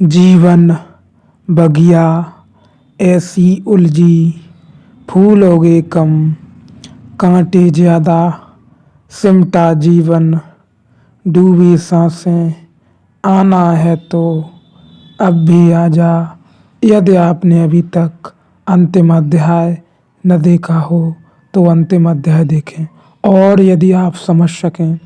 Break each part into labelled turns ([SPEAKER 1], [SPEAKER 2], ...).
[SPEAKER 1] जीवन बगिया ऐसी उलझी, फूल उगे कम, कांटे ज्यादा, सिमटा जीवन, डूबी सांसें, आना है तो अब भी आजा। यदि आपने अभी तक अंतिम अध्याय न देखा हो तो अंतिम अध्याय देखें, और यदि आप समझ सकें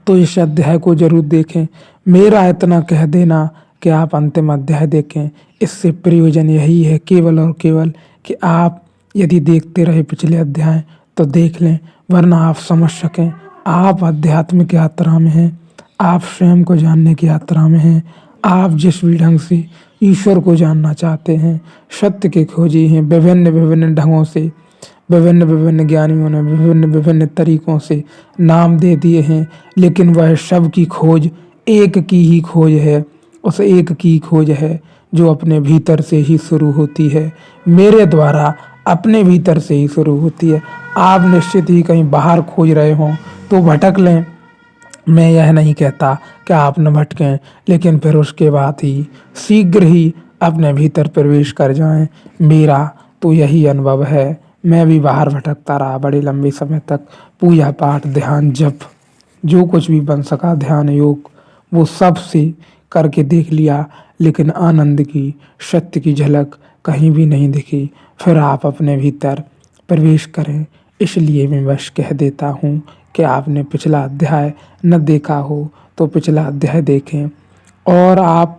[SPEAKER 1] तो इस अध्याय को जरूर देखें। मेरा इतना कह देना कि आप अंतिम अध्याय देखें, इससे प्रयोजन यही है केवल और केवल कि आप यदि देखते रहे पिछले अध्याय तो देख लें, वरना आप समझ सकें। आप आध्यात्मिक यात्रा में हैं, आप स्वयं को जानने की यात्रा में हैं। आप जिस भी ढंग से ईश्वर को जानना चाहते हैं, सत्य के खोजी हैं, विभिन्न विभिन्न ढंगों से विभिन्न विभिन्न ज्ञानियों ने विभिन्न विभिन्न तरीकों से नाम दे दिए हैं, लेकिन वह सब की खोज एक की ही खोज है। उस एक की खोज है जो अपने भीतर से ही शुरू होती है, मेरे द्वारा अपने भीतर से ही शुरू होती है। आप निश्चित ही कहीं बाहर खोज रहे हों तो भटक लें, मैं यह नहीं कहता कि आप न भटकें, लेकिन फिर उसके बाद ही शीघ्र ही अपने भीतर प्रवेश कर जाएं। मेरा तो यही अनुभव है। मैं भी बाहर भटकता रहा बड़े लंबे समय तक, पूजा पाठ ध्यान जप जो कुछ भी बन सका ध्यान योग वो सब से करके देख लिया, लेकिन आनंद की सत्य की झलक कहीं भी नहीं दिखी। फिर आप अपने भीतर प्रवेश करें, इसलिए मैं बस कह देता हूँ कि आपने पिछला अध्याय न देखा हो तो पिछला अध्याय देखें, और आप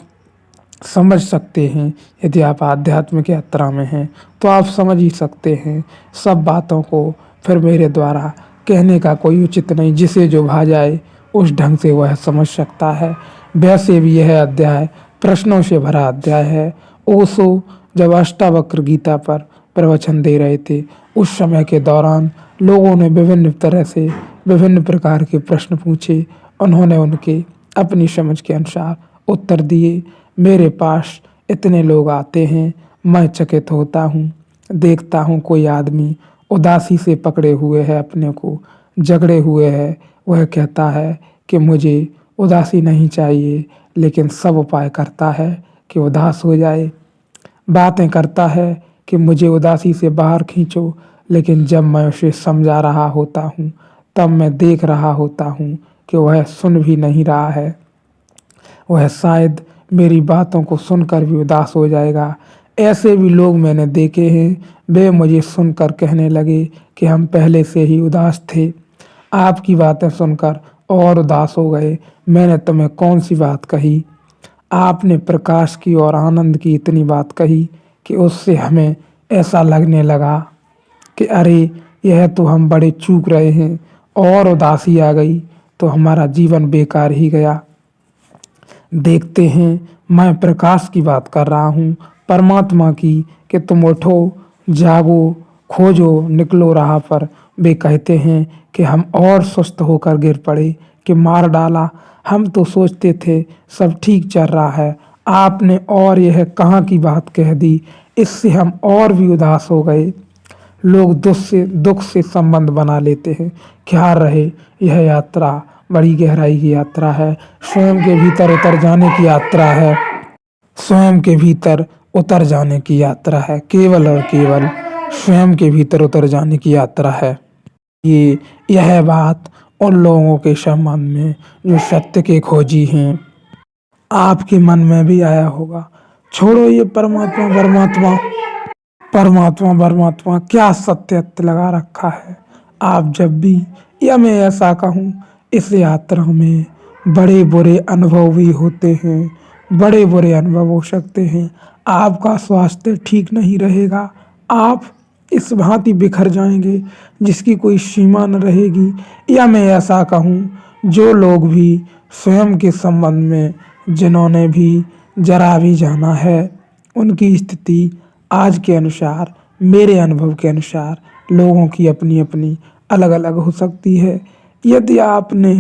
[SPEAKER 1] समझ सकते हैं। यदि आप आध्यात्मिक यात्रा में हैं तो आप समझ ही सकते हैं सब बातों को। फिर मेरे द्वारा कहने का कोई उचित नहीं, जिसे जो भा जाए उस ढंग से वह समझ सकता है। वैसे भी यह अध्याय प्रश्नों से भरा अध्याय है। ओशो जब अष्टावक्र गीता पर प्रवचन दे रहे थे, उस समय के दौरान लोगों ने विभिन्न तरह से विभिन्न प्रकार के प्रश्न पूछे। उन्होंने उनके अपनी समझ के अनुसार उत्तर दिए। मेरे पास इतने लोग आते हैं, मैं चकित होता हूँ। देखता हूँ कोई आदमी उदासी से पकड़े हुए है, अपने को जकड़े हुए है। वह कहता है कि मुझे उदासी नहीं चाहिए, लेकिन सब उपाय करता है कि उदास हो जाए। बातें करता है कि मुझे उदासी से बाहर खींचो, लेकिन जब मैं उसे समझा रहा होता हूँ तब मैं देख रहा होता हूँ कि वह सुन भी नहीं रहा है। वह शायद मेरी बातों को सुनकर भी उदास हो जाएगा। ऐसे भी लोग मैंने देखे हैं, वे मुझे सुनकर कहने लगे कि हम पहले से ही उदास थे, आपकी बातें सुनकर और उदास हो गए। मैंने तुम्हें कौन सी बात कही? आपने प्रकाश की और आनंद की इतनी बात कही कि उससे हमें ऐसा लगने लगा कि अरे यह तो हम बड़े चूक रहे हैं, और उदासी आ गई तो हमारा जीवन बेकार ही गया। देखते हैं मैं प्रकाश की बात कर रहा हूँ, परमात्मा की, कि तुम उठो जागो खोजो निकलो राह पर। वे कहते हैं कि हम और सुस्त होकर गिर पड़े कि मार डाला। हम तो सोचते थे सब ठीक चल रहा है, आपने और यह कहाँ की बात कह दी। इससे हम और भी उदास हो गए। लोग दुख से संबंध बना लेते हैं। ख्याल रहे यह यात्रा बड़ी गहराई की यात्रा है, स्वयं के भीतर उतर जाने की यात्रा है। स्वयं के भीतर उतर जाने की यात्रा है, केवल और केवल स्वयं के भीतर उतर जाने की यात्रा है। यह बात उन लोगों के संबंध में जो सत्य के खोजी हैं, आपके मन में भी आया होगा। छोड़ो ये परमात्मा परमात्मा परमात्मा परमात्मा, क्या सत्य लगा रखा है। आप जब भी, या मैं ऐसा कहूँ, इस यात्रा में बड़े बुरे अनुभव भी होते हैं, बड़े बुरे अनुभव हो सकते हैं। आपका स्वास्थ्य ठीक नहीं रहेगा, आप इस भांति बिखर जाएंगे जिसकी कोई सीमा न रहेगी। या मैं ऐसा कहूँ, जो लोग भी स्वयं के संबंध में जिन्होंने भी जरा भी जाना है, उनकी स्थिति आज के अनुसार, मेरे अनुभव के अनुसार, लोगों की अपनी अपनी अलग अलग हो सकती है। यदि आपने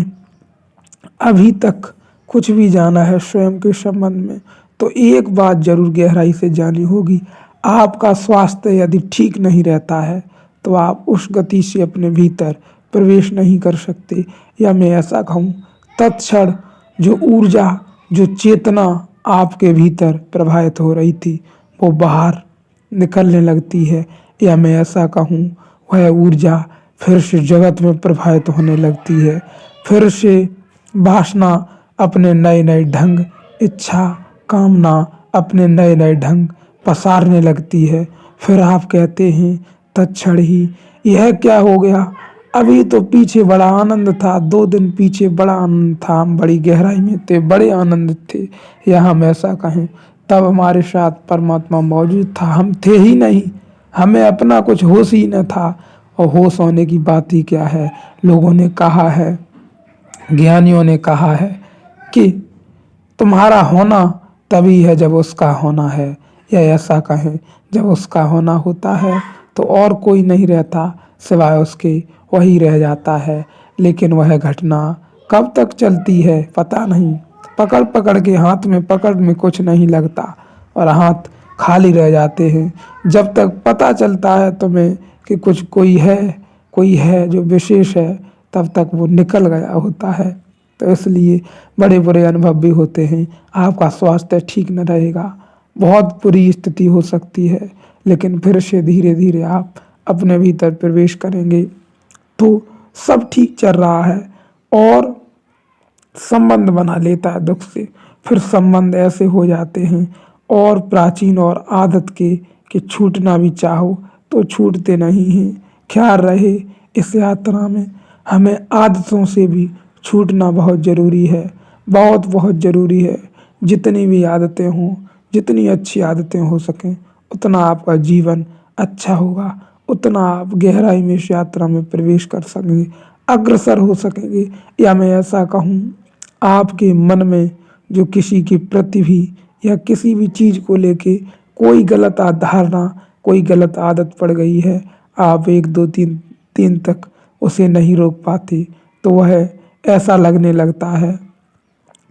[SPEAKER 1] अभी तक कुछ भी जाना है स्वयं के संबंध में, तो एक बात जरूर गहराई से जानी होगी। आपका स्वास्थ्य यदि ठीक नहीं रहता है तो आप उस गति से अपने भीतर प्रवेश नहीं कर सकते। या मैं ऐसा कहूँ, तत्क्षण जो ऊर्जा, जो चेतना आपके भीतर प्रवाहित हो रही थी वो बाहर निकलने लगती है, या मैं ऐसा कहूँ वह ऊर्जा फिर से जगत में प्रवाहित होने लगती है। फिर से वासना अपने नए नए ढंग, इच्छा, कामना अपने नए नए ढंग पसारने लगती है। फिर आप कहते हैं तत्क्षण ही यह क्या हो गया, अभी तो पीछे बड़ा आनंद था, 2 दिन पीछे बड़ा आनंद था, हम बड़ी गहराई में थे, बड़े आनंद थे, या हम ऐसा कहें तब हमारे साथ परमात्मा मौजूद था, हम थे ही नहीं, हमें अपना कुछ होश ही न था। और होश होने की बात ही क्या है, लोगों ने कहा है, ज्ञानियों ने कहा है कि तुम्हारा होना तभी है जब उसका होना है, या ऐसा कहें जब उसका होना होता है तो और कोई नहीं रहता सिवाय उसके, वही रह जाता है। लेकिन वह घटना कब तक चलती है पता नहीं, पकड़ पकड़ के हाथ में पकड़ में कुछ नहीं लगता और हाथ खाली रह जाते हैं। जब तक पता चलता है तुम्हें कि कुछ कोई है जो विशेष है, तब तक वो निकल गया होता है। तो इसलिए बड़े बुरे अनुभव भी होते हैं, आपका स्वास्थ्य ठीक न रहेगा, बहुत बुरी स्थिति हो सकती है, लेकिन फिर से धीरे धीरे आप अपने भीतर प्रवेश करेंगे तो सब ठीक चल रहा है। और संबंध बना लेता है दुख से, फिर संबंध ऐसे हो जाते हैं और प्राचीन और आदत के कि छूटना भी चाहो तो छूटते नहीं हैं। ख्याल रहे इस यात्रा में हमें आदतों से भी छूटना बहुत ज़रूरी है, बहुत बहुत ज़रूरी है। जितनी भी आदतें हों, जितनी अच्छी आदतें हो सकें, उतना आपका जीवन अच्छा होगा, उतना आप गहराई में इस यात्रा में प्रवेश कर सकेंगे, अग्रसर हो सकेंगे। या मैं ऐसा कहूँ आपके मन में जो किसी के प्रति भी या किसी भी चीज़ को लेके कोई गलत धारणा, कोई गलत आदत पड़ गई है, आप 1 2 3 दिन तक उसे नहीं रोक पाते, तो वह ऐसा लगने लगता है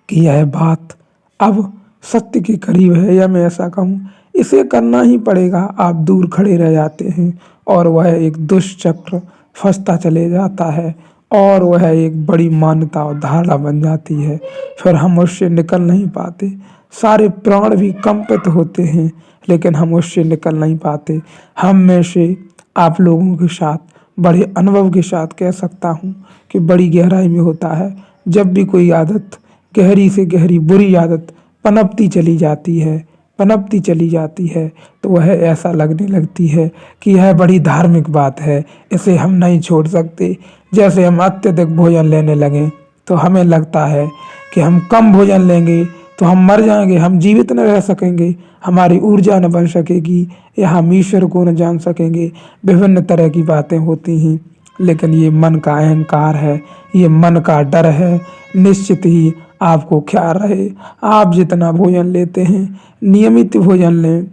[SPEAKER 1] कि यह बात अब सत्य के करीब है, या मैं ऐसा कहूँ इसे करना ही पड़ेगा, आप दूर खड़े रह जाते हैं और वह एक दुष्चक्र फंसता चले जाता है और वह एक बड़ी मान्यता और धारणा बन जाती है। फिर हम उससे निकल नहीं पाते, सारे प्राण भी कंपित होते हैं, लेकिन हम उससे निकल नहीं पाते। हम में से आप लोगों के साथ बड़े अनुभव के साथ कह सकता हूँ कि बड़ी गहराई में होता है, जब भी कोई आदत गहरी से गहरी बुरी आदत पनपती चली जाती है, पनपती चली जाती है, तो वह ऐसा लगने लगती है कि यह बड़ी धार्मिक बात है, इसे हम नहीं छोड़ सकते। जैसे हम अत्यधिक भोजन लेने लगें तो हमें लगता है कि हम कम भोजन लेंगे तो हम मर जाएंगे, हम जीवित न रह सकेंगे, हमारी ऊर्जा न बन सकेगी, या हम ईश्वर को न जान सकेंगे। विभिन्न तरह की बातें होती हैं, लेकिन ये मन का अहंकार है, ये मन का डर है। निश्चित ही आपको ख्याल रहे, आप जितना भोजन लेते हैं नियमित भोजन लें,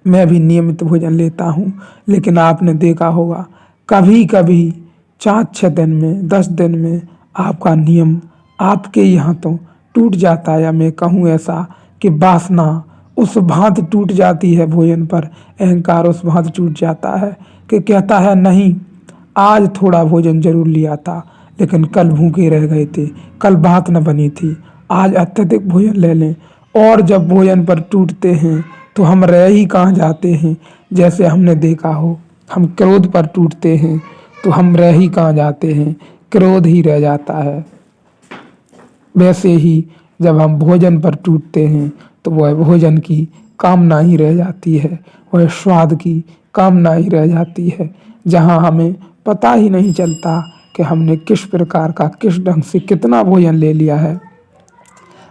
[SPEAKER 1] मैं भी नियमित भोजन लेता हूँ, लेकिन आपने देखा होगा कभी कभी 4 6 दिन में 10 दिन में आपका नियम आपके यहाँ तो टूट जाता है, या मैं कहूँ ऐसा कि वासना उस भांति टूट जाती है भोजन पर, अहंकार उस भांति टूट जाता है कि कहता है नहीं, आज थोड़ा भोजन जरूर लिया था, लेकिन कल भूखे रह गए थे, कल बात न बनी थी, आज अत्यधिक भोजन ले लें। और जब भोजन पर टूटते हैं तो हम रह ही कहाँ जाते हैं। जैसे हमने देखा हो, हम क्रोध पर टूटते हैं तो हम रह ही कहाँ जाते हैं, क्रोध ही रह जाता है। वैसे ही जब हम भोजन पर टूटते हैं तो वह भोजन की कामना ही रह जाती है, वह स्वाद की कामना ही रह जाती है, जहाँ हमें पता ही नहीं चलता कि हमने किस प्रकार का, किस ढंग से कितना भोजन ले लिया है।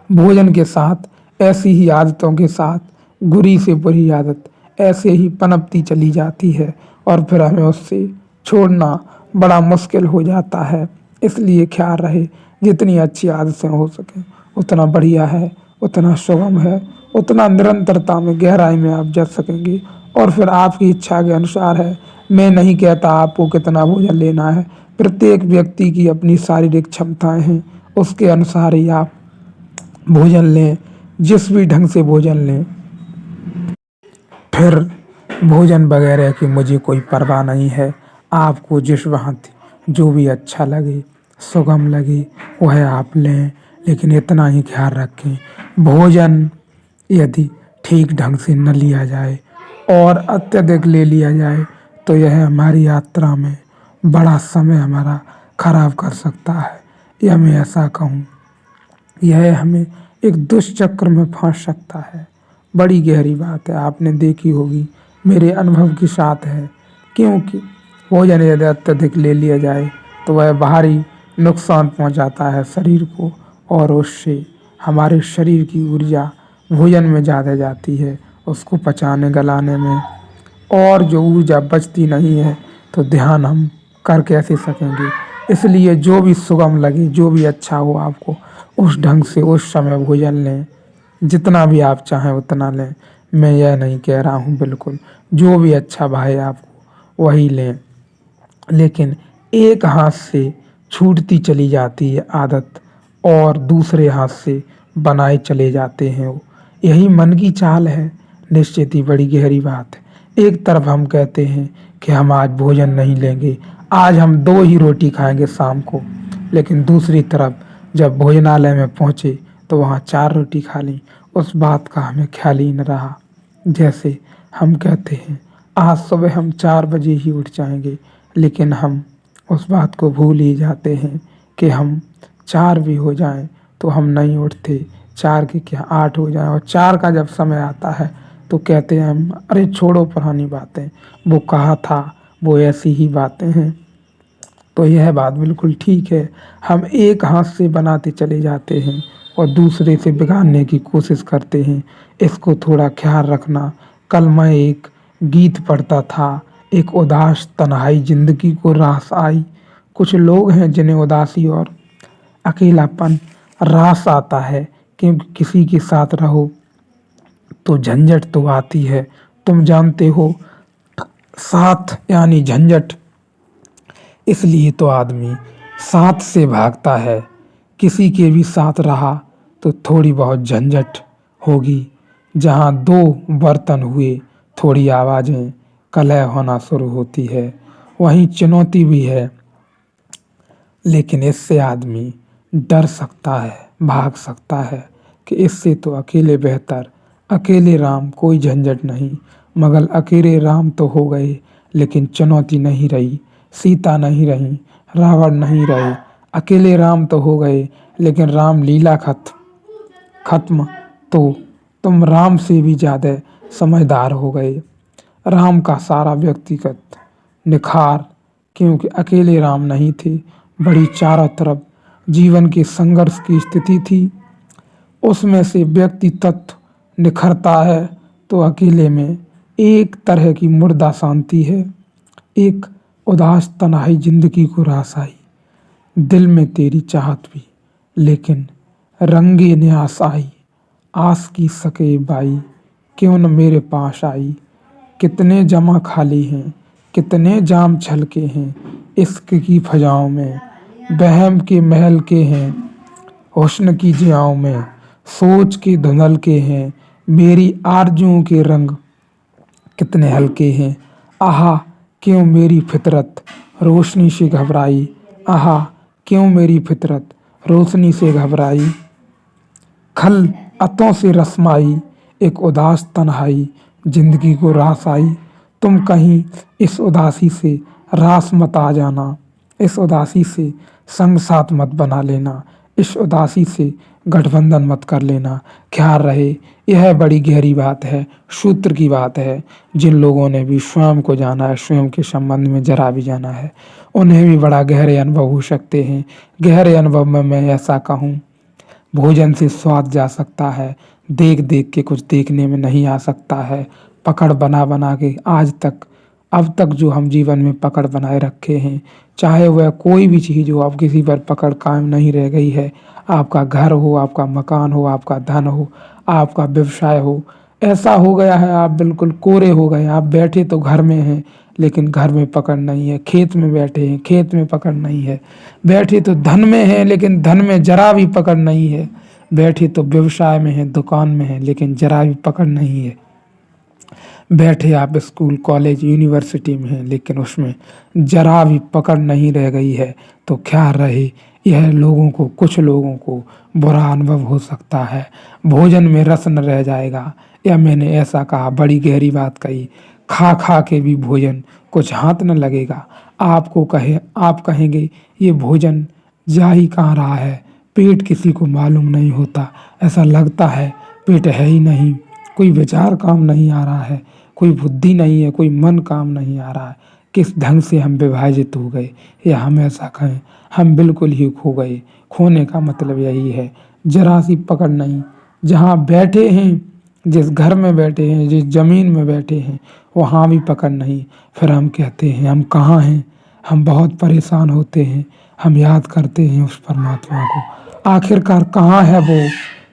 [SPEAKER 1] भोजन के साथ ऐसी ही आदतों के साथ बुरी से बुरी आदत ऐसे ही पनपती चली जाती है और फिर हमें उससे छोड़ना बड़ा मुश्किल हो जाता है। इसलिए ख्याल रहे जितनी अच्छी आदतें हो सकें उतना बढ़िया है, उतना सुगम है, उतना निरंतरता में गहराई में आप जा सकेंगे और फिर आपकी इच्छा के अनुसार है। मैं नहीं कहता आपको कितना भोजन लेना है, प्रत्येक व्यक्ति की अपनी शारीरिक क्षमताएं हैं, उसके अनुसार ही आप भोजन लें, जिस भी ढंग से भोजन लें। फिर भोजन वगैरह की मुझे कोई परवाह नहीं है, आपको जिस भांति जो भी अच्छा लगे, सुगम लगे, वह आप लें, लेकिन इतना ही ख्याल रखें भोजन यदि ठीक ढंग से न लिया जाए और अत्यधिक ले लिया जाए तो यह हमारी यात्रा में बड़ा समय हमारा खराब कर सकता है, या मैं ऐसा कहूँ यह हमें एक दुष्चक्र में फंस सकता है। बड़ी गहरी बात है, आपने देखी होगी, मेरे अनुभव के साथ है। क्योंकि भोजन यदि अत्यधिक ले लिया जाए तो वह बाहरी नुकसान पहुंचाता है शरीर को, और उससे हमारे शरीर की ऊर्जा भोजन में ज़्यादा जाती है, उसको पचाने गलाने में, और जो ऊर्जा बचती नहीं है तो ध्यान हम कर कैसे सकेंगे। इसलिए जो भी सुगम लगे, जो भी अच्छा हो आपको, उस ढंग से उस समय भोजन लें। जितना भी आप चाहें उतना लें, मैं यह नहीं कह रहा हूँ, बिल्कुल जो भी अच्छा भाए आपको वही लें। लेकिन एक हाथ से छूटती चली जाती है आदत और दूसरे हाथ से बनाए चले जाते हैं वो। यही मन की चाल है, निश्चित ही बड़ी गहरी बात है। एक तरफ हम कहते हैं कि हम आज भोजन नहीं लेंगे, आज हम 2 ही रोटी खाएंगे शाम को, लेकिन दूसरी तरफ जब भोजनालय में पहुँचे तो वहाँ 4 रोटी खा ली। उस बात का हमें ख्याल ही न रहा। जैसे हम कहते हैं आज सुबह हम 4 बजे ही उठ जाएंगे, लेकिन हम उस बात को भूल ही जाते हैं कि हम 4 भी हो जाएं तो हम नहीं उठते। 4 के क्या 8 हो जाएं, और 4 का जब समय आता है तो कहते हैं हम, अरे छोड़ो पुरानी बातें, वो कहा था, वो ऐसी ही बातें हैं। तो यह बात बिल्कुल ठीक है, हम एक हाथ से बनाते चले जाते हैं और दूसरे से बिगाड़ने की कोशिश करते हैं। इसको थोड़ा ख्याल रखना। कल मैं एक गीत पढ़ता था, एक उदास तन्हाई जिंदगी को रास आई। कुछ लोग हैं जिन्हें उदासी और अकेलापन रास आता है, क्योंकि किसी के साथ रहो तो झंझट तो आती है, तुम जानते हो, साथ यानी झंझट। इसलिए तो आदमी साथ से भागता है। किसी के भी साथ रहा तो थोड़ी बहुत झंझट होगी। जहाँ 2 बर्तन हुए, थोड़ी आवाज़ें कलह होना शुरू होती है, वहीं चुनौती भी है। लेकिन इससे आदमी डर सकता है, भाग सकता है कि इससे तो अकेले बेहतर, अकेले राम कोई झंझट नहीं। मगर अकेले राम तो हो गए, लेकिन चुनौती नहीं रही, सीता नहीं रही, रावण नहीं रहे। अकेले राम तो हो गए, लेकिन राम लीला खत्म। तो तुम राम से भी ज़्यादा समझदार हो गए। राम का सारा व्यक्तिगत निखार, क्योंकि अकेले राम नहीं थे, बड़ी चारों तरफ जीवन के संघर्ष की स्थिति थी, उसमें से व्यक्ति तत्व निखरता है। तो अकेले में एक तरह की मुर्दा शांति है, एक उदास तन्हाई जिंदगी को रास आई। दिल में तेरी चाहत भी, लेकिन रंगे न्यास आई। आस की सके बाई, क्यों न मेरे पास आई। कितने जमा खाली हैं, कितने जाम छलके हैं, इश्क की फजाओं में, बहम के महल के हैं, हुस्न की जियाओं में, सोच के धुंधल के हैं, मेरी आरज़ुओं के रंग कितने हल्के हैं। आहा क्यों मेरी फितरत रोशनी से घबराई, आहा क्यों मेरी फितरत रोशनी से घबराई। खल अतों से रस्माई, एक उदास तन्हाई जिंदगी को रास आई। तुम कहीं इस उदासी से रास मत आ जाना, इस उदासी से संग साथ मत बना लेना, इस उदासी से गठबंधन मत कर लेना। ख्याल रहे, यह बड़ी गहरी बात है, सूत्र की बात है। जिन लोगों ने भी स्वयं को जाना है, स्वयं के संबंध में जरा भी जाना है, उन्हें भी बड़ा गहरे अनुभव हो सकते हैं। गहरे अनुभव में मैं ऐसा कहूँ, भोजन से स्वाद जा सकता है, देख देख के कुछ देखने में नहीं आ सकता है। पकड़ बना बना के आज तक, अब तक जो हम जीवन में पकड़ बनाए रखे हैं, चाहे वह कोई भी चीज़ हो, अब किसी पर पकड़ कायम नहीं रह गई है। आपका घर हो, आपका मकान हो, आपका धन हो, आपका व्यवसाय हो, ऐसा हो गया है आप बिल्कुल कोरे हो गए। आप बैठे तो घर में हैं, लेकिन घर में पकड़ नहीं है। खेत में बैठे हैं, खेत में पकड़ नहीं है। बैठे तो धन में हैं, लेकिन धन में जरा भी पकड़ नहीं है। बैठे तो व्यवसाय में हैं, दुकान में हैं, लेकिन जरा भी पकड़ नहीं है। बैठे आप स्कूल कॉलेज यूनिवर्सिटी में हैं, लेकिन उसमें जरा भी पकड़ नहीं रह गई है तो ख्याल रहे यह लोगों को, कुछ लोगों को बुरा अनुभव हो सकता है। भोजन में रस न रह जाएगा, या मैंने ऐसा कहा, बड़ी गहरी बात कही। खा खा के भी भोजन कुछ हाथ न लगेगा। आप कहेंगे ये भोजन जा ही कहाँ रहा है, पेट किसी को मालूम नहीं होता, ऐसा लगता है पेट है ही नहीं, कोई विचार काम नहीं आ रहा है, कोई बुद्धि नहीं है, कोई मन काम नहीं आ रहा है। किस ढंग से हम विभाजित हो गए, या हम ऐसा कहें हम बिल्कुल ही खो गए। खोने का मतलब यही है, जरा सी पकड़ नहीं। जहाँ बैठे हैं, जिस घर में बैठे हैं, जिस जमीन में बैठे हैं, वहाँ भी पकड़ नहीं। फिर हम कहते हैं हम कहाँ हैं, हम बहुत परेशान होते हैं, हम याद करते हैं उस परमात्मा को, आखिरकार कहाँ है वो,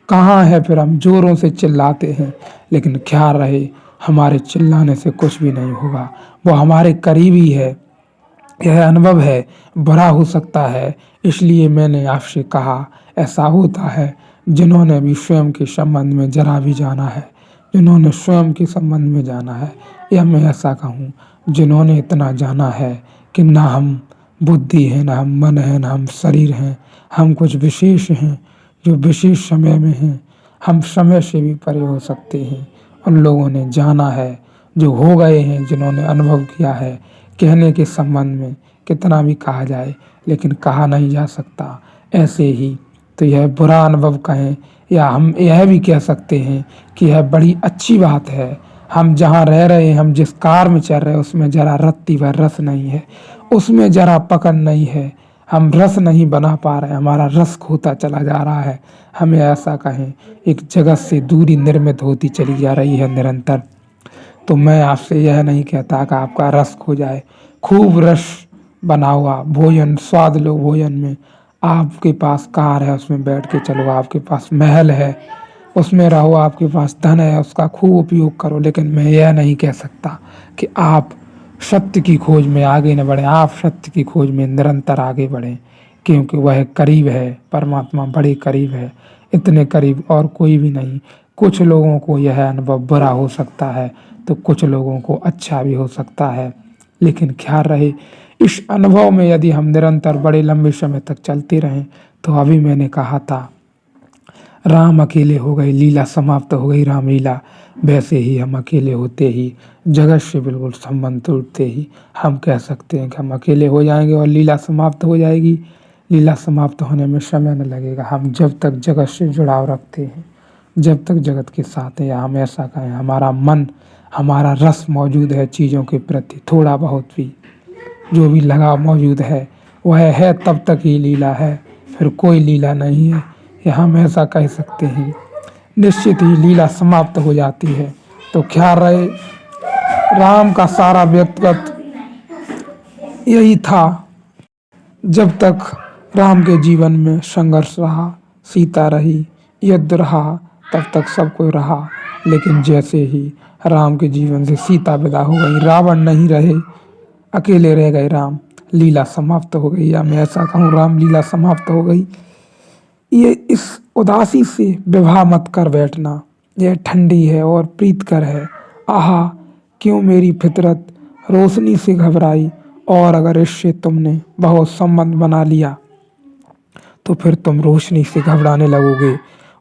[SPEAKER 1] कहाँ है। फिर हम जोरों से चिल्लाते हैं, लेकिन ख्याल रहे हमारे चिल्लाने से कुछ भी नहीं होगा, वो हमारे करीब ही है। यह अनुभव है, बुरा हो सकता है, इसलिए मैंने आपसे कहा ऐसा होता है जिन्होंने भी स्वयं के संबंध में जरा भी जाना है, जिन्होंने स्वयं के संबंध में जाना है, या मैं ऐसा कहूँ जिन्होंने इतना जाना है कि ना हम बुद्धि है, ना हम मन है, ना हम शरीर हैं, हम कुछ विशेष हैं जो विशेष समय में हैं, हम समय से भी परे हो सकते हैं। उन लोगों ने जाना है, जो हो गए हैं, जिन्होंने अनुभव किया है। कहने के संबंध में कितना भी कहा जाए, लेकिन कहा नहीं जा सकता। ऐसे ही तो यह बुरा अनुभव कहें, या हम यह भी कह सकते हैं कि यह बड़ी अच्छी बात है। हम जहाँ रह रहे हैं, हम जिस कार में चल रहे हैं, उसमें जरा रत्ती भर रस नहीं है, उसमें जरा पकड़ नहीं है, हम रस नहीं बना पा रहे हैं, हमारा रस खोता चला जा रहा है। हमें ऐसा कहें एक जगत से दूरी निर्मित होती चली जा रही है निरंतर। तो मैं आपसे यह नहीं कहता कि आपका रस खो जाए। खूब रस बना हुआ भोजन, स्वाद लो भोजन में। आपके पास कार है, उसमें बैठ के चलो, आपके पास महल है, उसमें रहो, आपके पास धन है, उसका खूब उपयोग करो। लेकिन मैं यह नहीं कह सकता कि आप सत्य की खोज में आगे न बढ़ें। आप सत्य की खोज में निरंतर आगे बढ़ें, क्योंकि वह करीब है, परमात्मा बड़े करीब है, इतने करीब और कोई भी नहीं। कुछ लोगों को यह अनुभव बुरा हो सकता है, तो कुछ लोगों को अच्छा भी हो सकता है। लेकिन ख्याल रहे इस अनुभव में यदि हम निरंतर बड़े लंबे समय तक चलते रहें, तो अभी मैंने कहा था राम अकेले हो गए, लीला समाप्त हो गई रामलीला। वैसे ही हम अकेले होते ही, जगत से बिल्कुल संबंध टूटते ही, हम कह सकते हैं कि हम अकेले हो जाएंगे और लीला समाप्त हो जाएगी। लीला समाप्त होने में समय न लगेगा। हम जब तक जगत से जुड़ाव रखते हैं, जब तक जगत के साथ हैं, या हम ऐसा कहें हमारा मन, हमारा रस मौजूद है चीज़ों के प्रति, थोड़ा बहुत भी जो भी लगाव मौजूद है, वह है, तब तक ही लीला है, फिर कोई लीला नहीं है। या हम ऐसा कह सकते हैं निश्चित ही लीला समाप्त हो जाती है। तो ख्याल रहे राम का सारा व्यक्तिगत यही था। जब तक राम के जीवन में संघर्ष रहा, सीता रही, युद्ध रहा, तब तक सब कोई रहा। लेकिन जैसे ही राम के जीवन से सीता विदा हो गई, रावण नहीं रहे, अकेले रह गए राम, लीला समाप्त हो गई। या मैं ऐसा कहूँ राम लीला समाप्त हो गई। ये इस उदासी से विवाह मत कर बैठना, यह ठंडी है और प्रीतकर है। आहा, क्यों मेरी फितरत रोशनी से घबराई, और अगर इससे तुमने बहुत संबंध बना लिया तो फिर तुम रोशनी से घबराने लगोगे।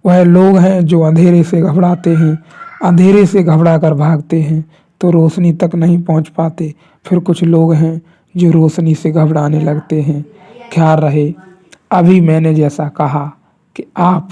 [SPEAKER 1] वह लोग हैं जो अंधेरे से घबराते हैं, अंधेरे से घबरा कर भागते हैं तो रोशनी तक नहीं पहुंच पाते। फिर कुछ लोग हैं जो रोशनी से घबराने लगते हैं। ख्याल रहे अभी मैंने जैसा कहा कि आप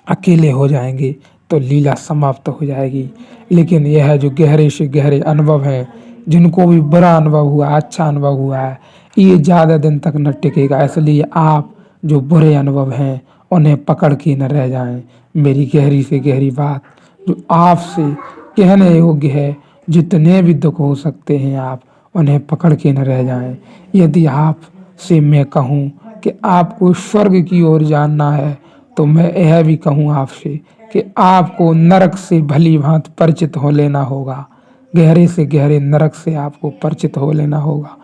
[SPEAKER 1] अकेले हो जाएंगे तो लीला समाप्त हो जाएगी। लेकिन यह जो गहरे से गहरे अनुभव हैं, जिनको भी बुरा अनुभव हुआ, अच्छा अनुभव हुआ है, ये ज़्यादा दिन तक न टिकेगा। इसलिए आप जो बुरे अनुभव हैं उन्हें पकड़ के न रह जाएं। मेरी गहरी से गहरी बात जो आपसे कहने योग्य है, जितने भी दुख हो सकते हैं आप उन्हें पकड़ के न रह जाएं। यदि आप से मैं कहूँ कि आपको स्वर्ग की ओर जानना है, तो मैं यह भी कहूँ आपसे कि आपको नरक से भली भांति परिचित हो लेना होगा। गहरे से गहरे नरक से आपको परिचित हो लेना होगा।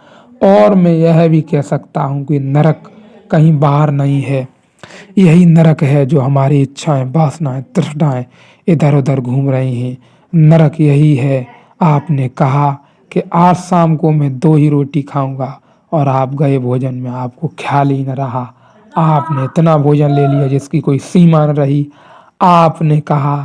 [SPEAKER 1] और मैं यह भी कह सकता हूँ कि नरक कहीं बाहर नहीं है, यही नरक है जो हमारी इच्छाएं, वासनाएं, तृष्णाएं इधर उधर घूम रही हैं। नरक यही है। आपने कहा कि आज शाम को मैं 2 ही रोटी खाऊंगा और आप गए भोजन में, आपको ख्याल ही न रहा। आपने इतना भोजन ले लिया जिसकी कोई सीमा न रही। आपने कहा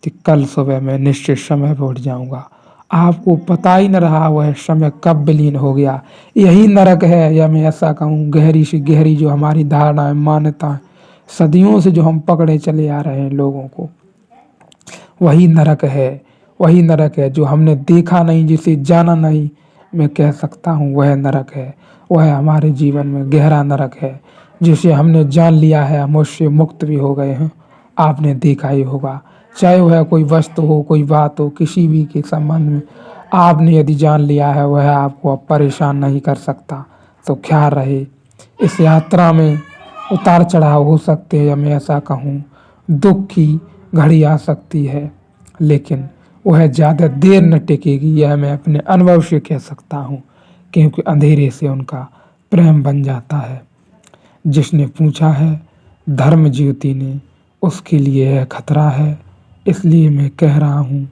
[SPEAKER 1] कि कल सुबह मैं निश्चित समय पर उठ जाऊंगा, आपको पता ही न रहा वह समय कब विलीन हो गया। यही नरक है, या मैं ऐसा कहूँ गहरी से गहरी जो हमारी धारणाएं, मान्यताएं, सदियों से जो हम पकड़े चले आ रहे हैं लोगों को, वही नरक है। वही नरक है जो हमने देखा नहीं, जिसे जाना नहीं। मैं कह सकता हूँ वह नरक है। वह हमारे जीवन में गहरा नरक है जिसे हमने जान लिया है, हम उससे मुक्त भी हो गए हैं। आपने देखा ही होगा, चाहे वह कोई वस्तु हो, कोई बात हो, किसी भी के संबंध में आपने यदि जान लिया है वह आपको अब परेशान नहीं कर सकता। तो ख्याल रहे, इस यात्रा में उतार चढ़ाव हो सकते हैं, या मैं ऐसा कहूँ दुख की घड़ी आ सकती है, लेकिन वह ज़्यादा देर न टिकेगी। यह मैं अपने अनुभव से कह सकता हूँ, क्योंकि अंधेरे से उनका प्रेम बन जाता है। जिसने पूछा है धर्म ज्योति ने, उसके लिए यह खतरा है। इसलिए मैं कह रहा हूँ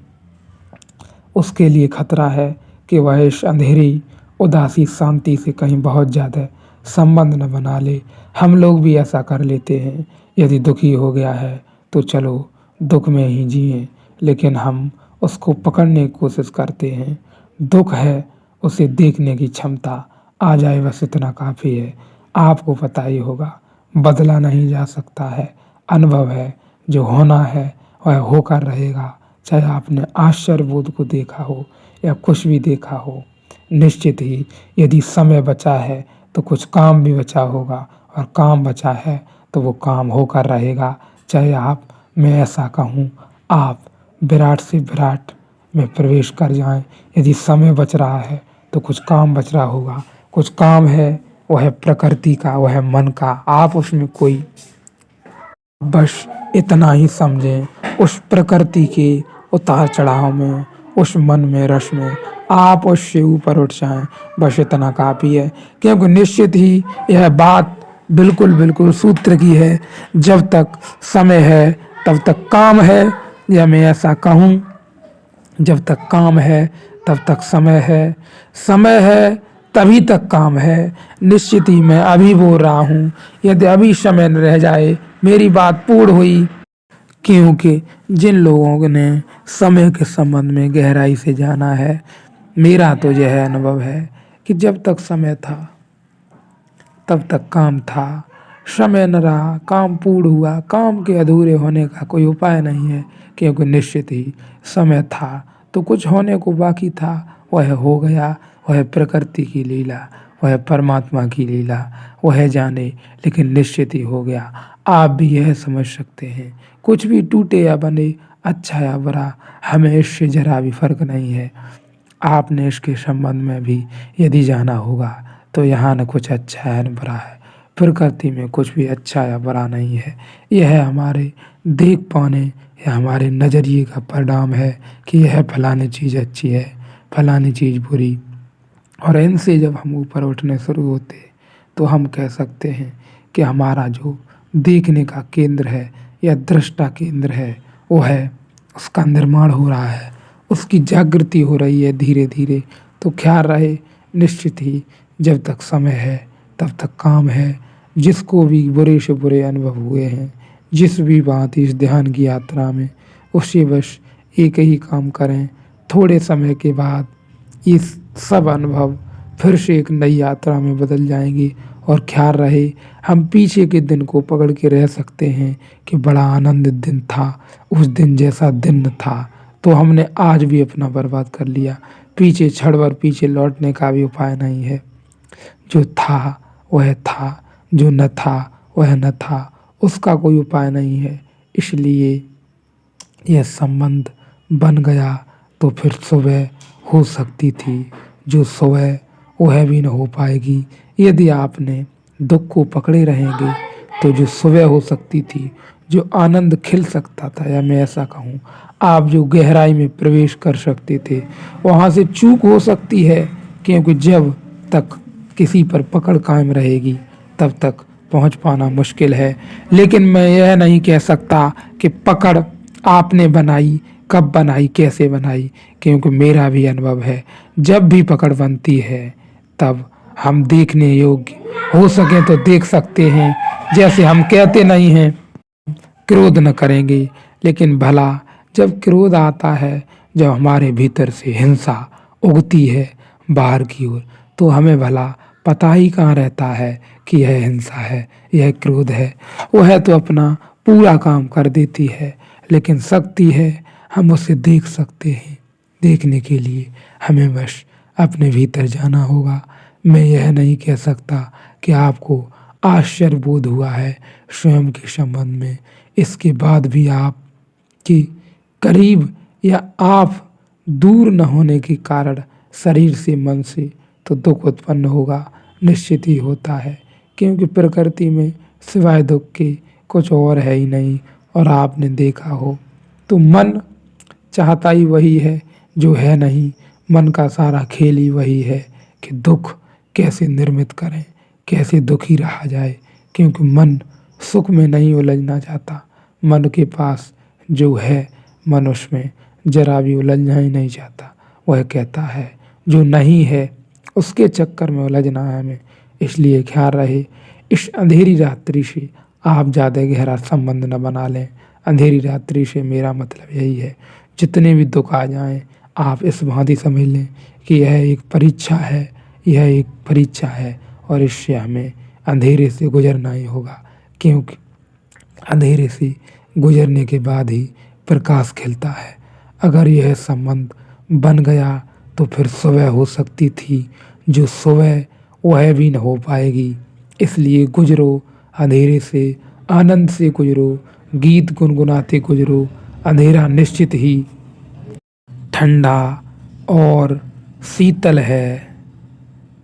[SPEAKER 1] उसके लिए खतरा है कि वह इस अंधेरी उदासी शांति से कहीं बहुत ज़्यादा संबंध न बना ले। हम लोग भी ऐसा कर लेते हैं, यदि दुखी हो गया है तो चलो दुख में ही जिए, लेकिन हम उसको पकड़ने की कोशिश करते हैं। दुख है, उसे देखने की क्षमता आ जाए, बस इतना काफ़ी है। आपको पता ही होगा, बदला नहीं जा सकता है। अनुभव है, जो होना है वह होकर रहेगा। चाहे आपने आश्चर्यबोध को देखा हो या कुछ भी देखा हो, निश्चित ही यदि समय बचा है तो कुछ काम भी बचा होगा, और काम बचा है तो वो काम होकर रहेगा। चाहे आप, मैं ऐसा कहूँ, आप विराट से विराट में प्रवेश कर जाएं। यदि समय बच रहा है तो कुछ काम बच रहा होगा। कुछ काम है, वह है प्रकृति का, वह है मन का। आप उसमें कोई, बस इतना ही समझें, उस प्रकृति के उतार चढ़ाव में, उस मन में, रस में आप उससे ऊपर उठ जाएं, बस इतना काफ़ी है। क्योंकि निश्चित ही यह बात बिल्कुल बिल्कुल सूत्र की है, जब तक समय है तब तक काम है, या मैं ऐसा कहूँ जब तक काम है तब तक समय है, समय है तभी तक काम है। निश्चित ही मैं अभी बोल रहा हूँ, यदि अभी समय न रह जाए मेरी बात पूर्ण हुई। क्योंकि जिन लोगों ने समय के संबंध में गहराई से जाना है, मेरा तो यह अनुभव है कि जब तक समय था तब तक काम था। समय न रहा, काम पूर्ण हुआ। काम के अधूरे होने का कोई उपाय नहीं है, क्योंकि निश्चित ही समय था तो कुछ होने को बाकी था, वह हो गया। वह प्रकृति की लीला, वह परमात्मा की लीला, वह जाने, लेकिन निश्चित ही हो गया। आप भी यह समझ सकते हैं, कुछ भी टूटे या बने, अच्छा या बुरा, हमें इससे जरा भी फर्क नहीं है। आपने इसके संबंध में भी यदि जाना होगा तो यहाँ न कुछ अच्छा है न बुरा है। प्रकृति में कुछ भी अच्छा या बुरा नहीं है। यह हमारे देख पाने या हमारे नज़रिए का परिणाम है कि यह फलानी चीज़ अच्छी है, फलानी चीज़ बुरी। और इनसे जब हम ऊपर उठने शुरू होते तो हम कह सकते हैं कि हमारा जो देखने का केंद्र है या दृष्टा केंद्र है, वो है, उसका निर्माण हो रहा है, उसकी जागृति हो रही है धीरे धीरे। तो ख्याल रहे, निश्चित ही जब तक समय है तब तक काम है। जिसको भी बुरे से बुरे अनुभव हुए हैं, जिस भी बात इस ध्यान की यात्रा में, उससे बस एक ही काम करें। थोड़े समय के बाद ये सब अनुभव फिर से एक नई यात्रा में बदल जाएंगे। और ख्याल रहे, हम पीछे के दिन को पकड़ के रह सकते हैं कि बड़ा आनंदित दिन था, उस दिन जैसा दिन न था, तो हमने आज भी अपना बर्बाद कर लिया। पीछे क्षण भर पीछे लौटने का भी उपाय नहीं है। जो था वह था, जो न था वह न था, उसका कोई उपाय नहीं है। इसलिए यह संबंध बन गया तो फिर सुबह हो सकती थी, जो सुबह वह भी न हो पाएगी। यदि आपने दुख को पकड़े रहेंगे तो जो सुबह हो सकती थी, जो आनंद खिल सकता था, या मैं ऐसा कहूँ आप जो गहराई में प्रवेश कर सकते थे, वहाँ से चूक हो सकती है। क्योंकि जब तक किसी पर पकड़ कायम रहेगी तब तक पहुँच पाना मुश्किल है। लेकिन मैं यह नहीं कह सकता कि पकड़ आपने बनाई, कब बनाई, कैसे बनाई, क्योंकि मेरा भी अनुभव है, जब भी पकड़ बनती है तब हम देखने योग्य हो सके तो देख सकते हैं। जैसे हम कहते नहीं हैं क्रोध न करेंगे, लेकिन भला जब क्रोध आता है, जब हमारे भीतर से हिंसा उगती है बाहर की ओर, तो हमें भला पता ही कहाँ रहता है कि यह हिंसा है, यह क्रोध है। वह तो अपना पूरा काम कर देती है, लेकिन शक्ति है हम उसे देख सकते हैं। देखने के लिए हमें बस अपने भीतर जाना होगा। मैं यह नहीं कह सकता कि आपको आश्चर्य बोध हुआ है स्वयं के संबंध में, इसके बाद भी आप कि करीब या आप दूर न होने के कारण शरीर से, मन से तो दुख उत्पन्न होगा, निश्चित ही होता है, क्योंकि प्रकृति में सिवाय दुख के कुछ और है ही नहीं। और आपने देखा हो तो मन चाहता ही वही है जो है नहीं। मन का सारा खेल ही वही है कि दुख कैसे निर्मित करें, कैसे दुखी रहा जाए, क्योंकि मन सुख में नहीं उलझना चाहता। मन के पास जो है, मन उसमें जरा भी उलझना ही नहीं चाहता। वह कहता है जो नहीं है उसके चक्कर में उलझना है हमें। इसलिए ख्याल रहे, इस अंधेरी रात्रि से आप ज़्यादा गहरा संबंध न बना लें। अंधेरी रात्रि से मेरा मतलब यही है, जितने भी दुख आ जाएं आप इस भांति समझ लें कि यह एक परीक्षा है, यह एक परीक्षा है, और इससे हमें अंधेरे से गुजरना ही होगा, क्योंकि अंधेरे से गुजरने के बाद ही प्रकाश खिलता है। अगर यह संबंध बन गया तो फिर सुबह हो सकती थी, जो सुबह वह भी न हो पाएगी। इसलिए गुजरो अंधेरे से, आनंद से गुजरो, गीत गुनगुनाते गुजरो। अंधेरा निश्चित ही ठंडा और शीतल है,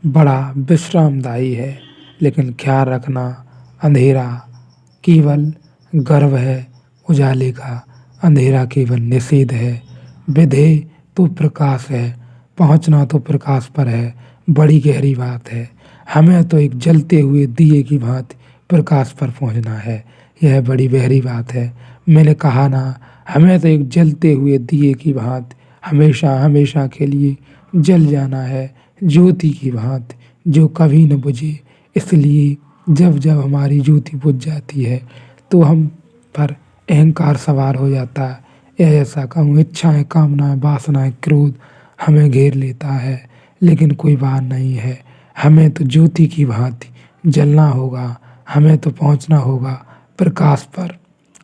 [SPEAKER 1] बड़ा विश्रामदायी है, लेकिन ख्याल रखना अंधेरा केवल गर्व है उजाले का, अंधेरा केवल निषेध है। विधेय तो प्रकाश है, पहुंचना तो प्रकाश पर है। बड़ी गहरी बात है, हमें तो एक जलते हुए दिए की भांति प्रकाश पर पहुंचना है। यह बड़ी गहरी बात है। मैंने कहा ना, हमें तो एक जलते हुए दिए की भांति हमेशा हमेशा के लिए जल जाना है, ज्योति की भांति जो कभी न बुझे। इसलिए जब जब हमारी ज्योति बुझ जाती है तो हम पर अहंकार सवार हो जाता है। यह ऐसा कहूँ, इच्छाएं, कामनाएं, वासनाएं, क्रोध हमें घेर लेता है, लेकिन कोई बात नहीं है। हमें तो ज्योति की भांति जलना होगा, हमें तो पहुंचना होगा प्रकाश पर।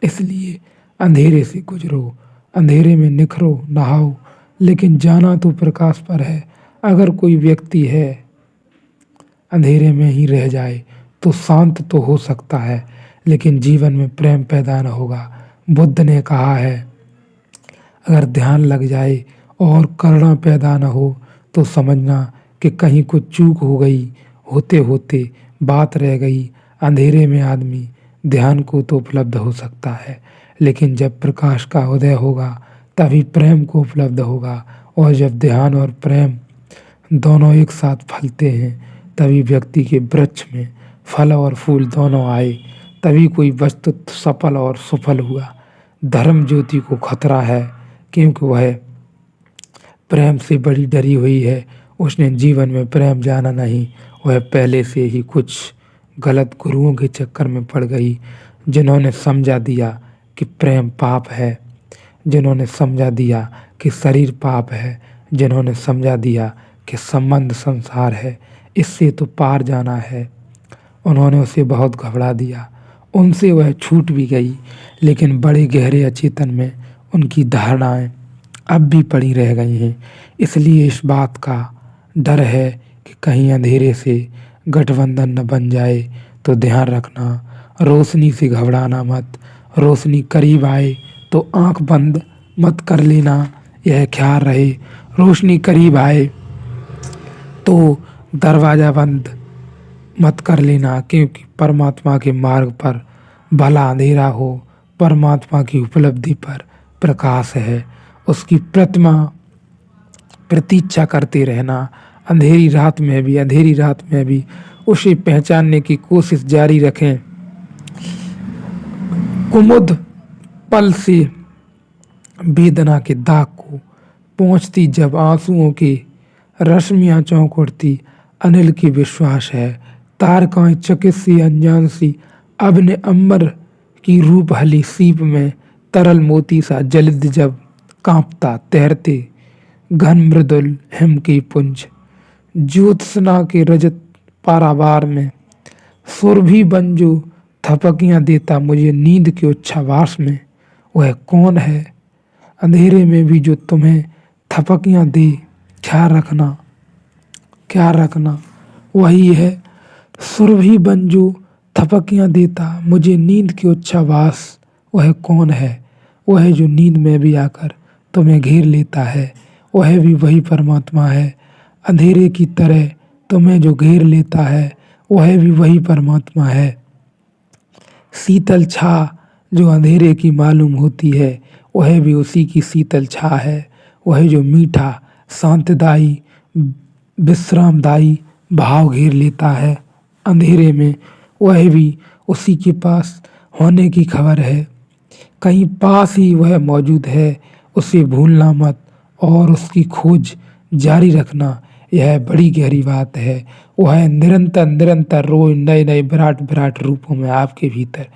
[SPEAKER 1] इसलिए अंधेरे से गुजरो, अंधेरे में निखरो, नहाओ, लेकिन जाना तो प्रकाश पर है। अगर कोई व्यक्ति है अंधेरे में ही रह जाए तो शांत तो हो सकता है, लेकिन जीवन में प्रेम पैदा न होगा। बुद्ध ने कहा है, अगर ध्यान लग जाए और करुणा पैदा न हो तो समझना कि कहीं कुछ चूक हो गई, होते होते बात रह गई। अंधेरे में आदमी ध्यान को तो उपलब्ध हो सकता है, लेकिन जब प्रकाश का उदय होगा तभी प्रेम को उपलब्ध होगा। और जब ध्यान और प्रेम दोनों एक साथ फलते हैं तभी व्यक्ति के वृक्ष में फल और फूल दोनों आए, तभी कोई वस्तु सफल और सुफल हुआ। धर्म ज्योति को खतरा है, क्योंकि वह प्रेम से बड़ी डरी हुई है। उसने जीवन में प्रेम जाना नहीं, वह पहले से ही कुछ गलत गुरुओं के चक्कर में पड़ गई, जिन्होंने समझा दिया कि प्रेम पाप है, जिन्होंने समझा दिया कि शरीर पाप है, जिन्होंने समझा दिया कि संबंध संसार है, इससे तो पार जाना है। उन्होंने उसे बहुत घबरा दिया, उनसे वह छूट भी गई, लेकिन बड़े गहरे अचेतन में उनकी धारणाएं अब भी पड़ी रह गई हैं। इसलिए इस बात का डर है कि कहीं अंधेरे से गठबंधन न बन जाए, तो ध्यान रखना, रोशनी से घबराना मत। रोशनी करीब आए तो आंख बंद मत कर लेना, यह ख्याल रहे। रोशनी करीब आए तो दरवाज़ा बंद मत कर लेना, क्योंकि परमात्मा के मार्ग पर भला अंधेरा हो, परमात्मा की उपलब्धि पर प्रकाश है। उसकी प्रतिमा प्रतीक्षा करते रहना, अंधेरी रात में भी उसे पहचानने की कोशिश जारी रखें। कुमुद पल से वेदना के दाग को पहुँचती जब आंसुओं की रश्मियाँ चौंक उठती। अनिल की विश्वास है तारकाएं चकित सी अनजान सी अब ने अंबर की रूप हली सीप में तरल मोती सा जलिद जब कांपता तैरते घन मृदुल हिम की पुंज ज्योत्सना के रजत पारावार में सुरभि बंजू थपकियां देता मुझे नींद के उच्छ्वास में। वह कौन है अंधेरे में भी जो तुम्हें थपकियां दे। ख्याल रखना वही है सुरभि बंजू थपकियां देता मुझे नींद के उच्छ्वास। वह कौन है वह जो नींद में भी आकर तुम्हें घेर लेता है। वह भी वही परमात्मा है अंधेरे की तरह तुम्हें जो घेर लेता है। वह भी वही परमात्मा है शीतल छा जो अंधेरे की मालूम होती है। वह भी उसी की शीतल छा है। वह जो मीठा शांतदायी विश्रामदायी भाव घेर लेता है अंधेरे में। वह भी उसी के पास होने की खबर है कहीं पास ही वह मौजूद है। उसे भूलना मत और उसकी खोज जारी रखना यह बड़ी गहरी बात है। वह निरंतर निरंतर रोज नए नए विराट विराट रूपों में आपके भीतर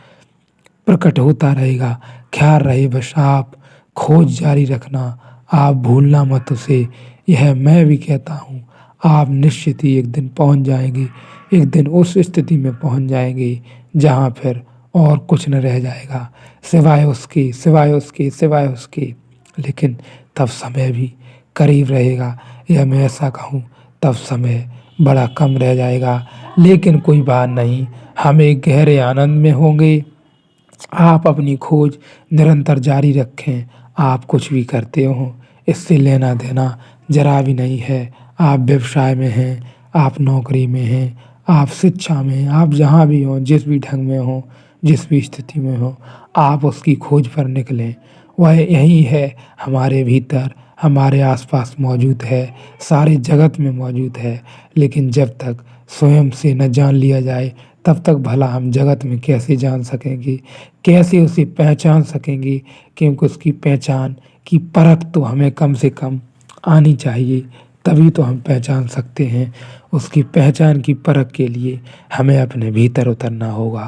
[SPEAKER 1] प्रकट होता रहेगा। ख्याल रहे बस आप खोज जारी रखना आप भूलना मत उसे। यह मैं भी कहता हूँ आप निश्चित ही एक दिन पहुँच जाएंगे। एक दिन उस स्थिति में पहुँच जाएंगे जहाँ फिर और कुछ न रह जाएगा सिवाय उसके सिवाय उसके सिवाय उसके। लेकिन तब समय भी करीब रहेगा या मैं ऐसा कहूँ तब समय बड़ा कम रह जाएगा। लेकिन कोई बात नहीं हम एक गहरे आनंद में होंगे। आप अपनी खोज निरंतर जारी रखें। आप कुछ भी करते हो इससे लेना देना जरा भी नहीं है। आप व्यवसाय में हैं आप नौकरी में हैं आप शिक्षा में हैं आप जहाँ भी हों जिस भी ढंग में हो जिस भी स्थिति में हो आप उसकी खोज पर निकलें। वह यही है हमारे भीतर हमारे आसपास मौजूद है सारे जगत में मौजूद है। लेकिन जब तक स्वयं से न जान लिया जाए तब तक भला हम जगत में कैसे जान सकेंगे कैसे उसे पहचान सकेंगे। क्योंकि उसकी पहचान की परख तो हमें कम से कम आनी चाहिए तभी तो हम पहचान सकते हैं। उसकी पहचान की परख के लिए हमें अपने भीतर उतरना होगा।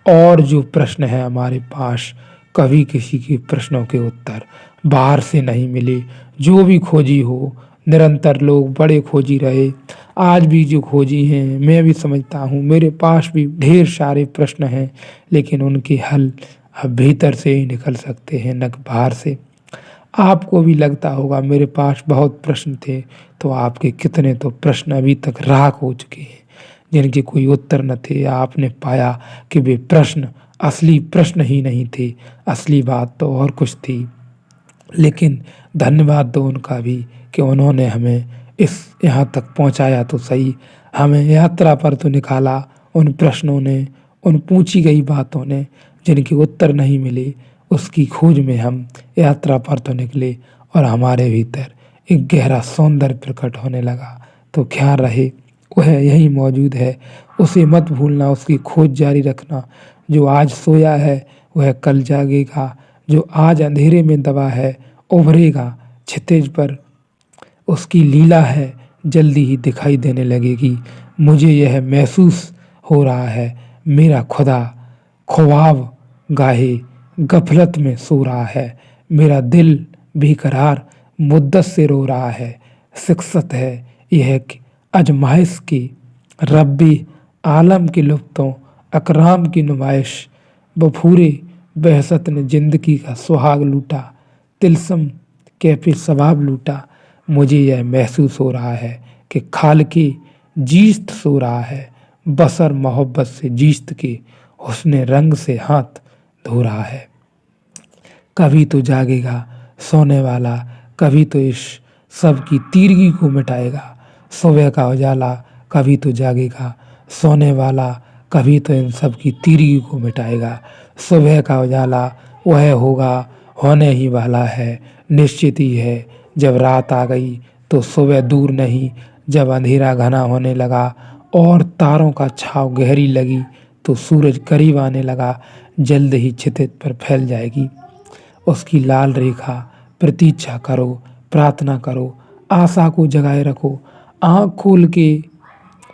[SPEAKER 1] और जो प्रश्न है हमारे पास कभी किसी के प्रश्नों के उत्तर बाहर से नहीं मिले। जो भी खोजी हो निरंतर लोग बड़े खोजी रहे आज भी जो खोजी हैं मैं भी समझता हूँ मेरे पास भी ढेर सारे प्रश्न हैं। लेकिन उनके हल अब भीतर से ही निकल सकते हैं न कि बाहर से। आपको भी लगता होगा मेरे पास बहुत प्रश्न थे तो आपके कितने तो प्रश्न अभी तक राख हो चुके हैं जिनके कोई उत्तर न थे। आपने पाया कि वे प्रश्न असली प्रश्न ही नहीं थे असली बात तो और कुछ थी। लेकिन धन्यवाद दो उनका भी कि उन्होंने हमें इस यहाँ तक पहुँचाया तो सही हमें यात्रा पर तो निकाला। उन प्रश्नों ने उन पूछी गई बातों ने जिनके उत्तर नहीं मिले उसकी खोज में हम यात्रा पर तो निकले और हमारे भीतर एक गहरा सौंदर्य प्रकट होने लगा। तो ख्याल रहे वह यही मौजूद है उसे मत भूलना उसकी खोज जारी रखना। जो आज सोया है वह कल जागेगा जो आज अंधेरे में दबा है उभरेगा क्षितिज पर उसकी लीला है जल्दी ही दिखाई देने लगेगी। मुझे यह महसूस हो रहा है मेरा खुदा ख्वाब गाहे गफलत में सो रहा है। मेरा दिल बेकरार मुद्दत से रो रहा है। शिक्षत है यह कि अजमाइश की रब्बी आलम की लुफ्तों अकराम की नुमाइश बफूरे बहसत ने जिंदगी का सुहाग लूटा तिलसम कैफे सवाब लूटा। मुझे यह महसूस हो रहा है कि खाल की जीस्त सो रहा है बसर मोहब्बत से जीस्त के हुस्ने रंग से हाथ धो रहा है। कभी तो जागेगा सोने वाला कभी तो इस सब की तीरगी को मिटाएगा। सुबह का उजाला कभी तो जागेगा सोने वाला कभी तो इन सब की तीरगी को मिटाएगा। सुबह का उजाला वह होगा होने ही वाला है निश्चित ही है। जब रात आ गई तो सुबह दूर नहीं जब अंधेरा घना होने लगा और तारों का छाव गहरी लगी तो सूरज करीब आने लगा जल्द ही क्षितिज पर फैल जाएगी उसकी लाल रेखा प्रतीक्षा करो, प्रार्थना करो, आशा को जगाए रखो, आँख खोल के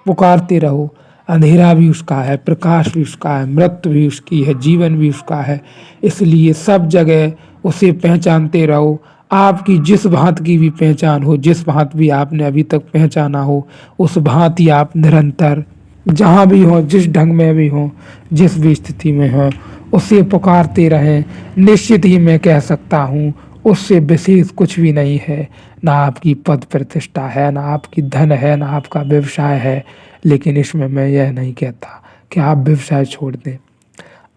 [SPEAKER 1] पुकारते रहो। अंधेरा भी उसका है, प्रकाश भी उसका है, मृत्यु भी उसकी है, जीवन भी उसका है। इसलिए सब जगह उसे पहचानते रहो। आपकी जिस भांति की भी पहचान हो, जिस भांति भी आपने अभी तक पहचाना हो, उस भांति आप निरंतर जहाँ भी हो, जिस ढंग में भी हो, जिस भी स्थिति में हो, उसे पुकारते रहें। निश्चित ही मैं कह सकता हूँ उससे विशेष कुछ भी नहीं है। ना आपकी पद प्रतिष्ठा है, ना आपकी धन है, ना आपका व्यवसाय है। लेकिन इसमें मैं यह नहीं कहता कि आप व्यवसाय छोड़ दें।